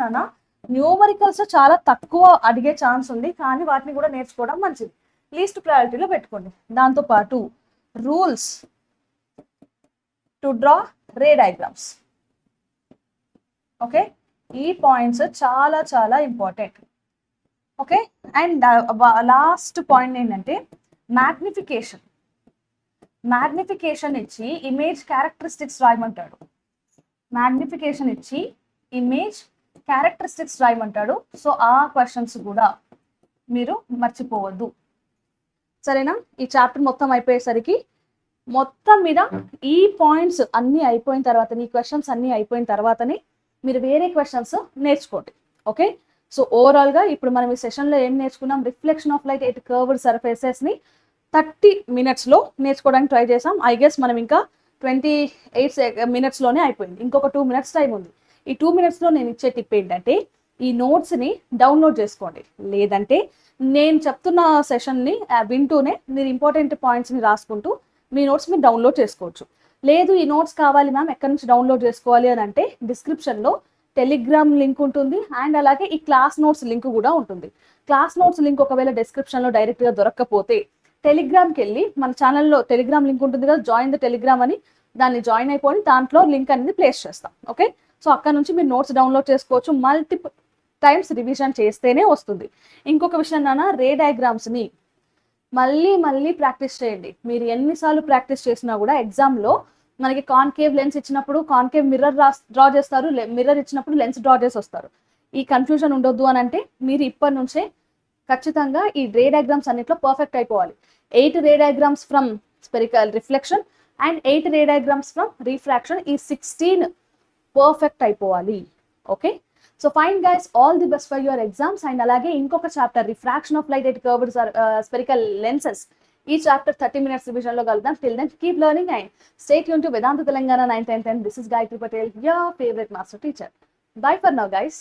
న్యూమరికల్స్ చాలా తక్కువ అడిగే ఛాన్స్ ఉంది, కానీ వాటిని కూడా నేర్చుకోవడం మంచిది. లీస్ట్ ప్రయారిటీలో పెట్టుకోండి. దాంతోపాటు rules to draw ray diagrams. Okay, ఈ పాయింట్స్ చాలా చాలా important. Okay, and last point ఏంటంటే మ్యాగ్నిఫికేషన్ ఇచ్చి ఇమేజ్ క్యారెక్టరిస్టిక్స్ రాయమంటాడు. సో ఆ క్వశ్చన్స్ కూడా మీరు మర్చిపోవద్దు, సరేనా? ఈ చాప్టర్ మొత్తం అయిపోయేసరికి మొత్తం మీద ఈ పాయింట్స్ అన్నీ అయిపోయిన తర్వాత, ఈ క్వశ్చన్స్ అన్నీ అయిపోయిన తర్వాతనే మీరు వేరే క్వశ్చన్స్ నేర్చుకోండి. ఓకే, సో ఓవరాల్గా ఇప్పుడు మనం ఈ సెషన్లో ఏం నేర్చుకున్నాం? Reflection of light at curved సర్ఫేసెస్ని 30 minutesలో నేర్చుకోవడానికి ట్రై చేసాం. ఐ గెస్ మనం ఇంకా 28 minutesలోనే అయిపోయింది. ఇంకొక 2 minutes టైం ఉంది. ఈ 2 minutesలో నేను ఇచ్చే టిప్ ఏంటంటే, ఈ నోట్స్ని డౌన్లోడ్ చేసుకోండి. లేదంటే నేను చెప్తున్న సెషన్ని వింటూనే మీరు ఇంపార్టెంట్ పాయింట్స్ని రాసుకుంటూ మీ నోట్స్ మీరు డౌన్లోడ్ చేసుకోవచ్చు. లేదు ఈ నోట్స్ కావాలి మ్యామ్, ఎక్కడి నుంచి డౌన్లోడ్ చేసుకోవాలి అని అంటే డిస్క్రిప్షన్లో టెలిగ్రామ్ లింక్ ఉంటుంది, అండ్ అలాగే ఈ క్లాస్ నోట్స్ లింక్ కూడా ఉంటుంది. క్లాస్ నోట్స్ లింక్ ఒకవేళ డిస్క్రిప్షన్లో డైరెక్ట్గా దొరక్కపోతే టెలిగ్రామ్కి వెళ్ళి మన ఛానల్లో టెలిగ్రామ్ లింక్ ఉంటుంది కదా, జాయిన్ ద టెలిగ్రామ్ అని, దాన్ని జాయిన్ అయిపోయి దాంట్లో లింక్ అనేది ప్లేస్ చేస్తాం. ఓకే, సో అక్కడ నుంచి మీరు నోట్స్ డౌన్లోడ్ చేసుకోవచ్చు. మల్టిపుల్ టైమ్స్ రివిజన్ చేస్తేనే వస్తుంది. ఇంకొక విషయం రే డయాగ్రామ్స్ని మళ్ళీ ప్రాక్టీస్ చేయండి. మీరు ఎన్నిసార్లు ప్రాక్టీస్ చేసినా కూడా ఎగ్జామ్లో మనకి కాన్కేవ్ లెన్స్ ఇచ్చినప్పుడు కాన్కేవ్ మిర్రర్ డ్రా చేస్తారు, మిర్రర్ ఇచ్చినప్పుడు లెన్స్ డ్రా చేసి వస్తారు. ఈ కన్ఫ్యూజన్ ఉండొద్దు అని అంటే మీరు ఇప్పటి నుంచే ఖచ్చితంగా ఈ రే డయాగ్రామ్స్ అన్నిట్లో పర్ఫెక్ట్ అయిపోవాలి. 8 ray diagrams from spherical reflection and 8 ray diagrams from refraction, ఈ 16 పర్ఫెక్ట్ అయిపోవాలి. Okay, so fine guys, all the best for your exams. And అలాగే ఇంకొక chapter refraction of light at curved spherical lenses, ఈ చాప్టర్ 30 minutes రివిజన్లో కలుద్దాం. Till then keep learning and stay tune to Vedantu Telangana 9 10 10. This is Gayatri Patel, your favourite master teacher. Bye for now guys.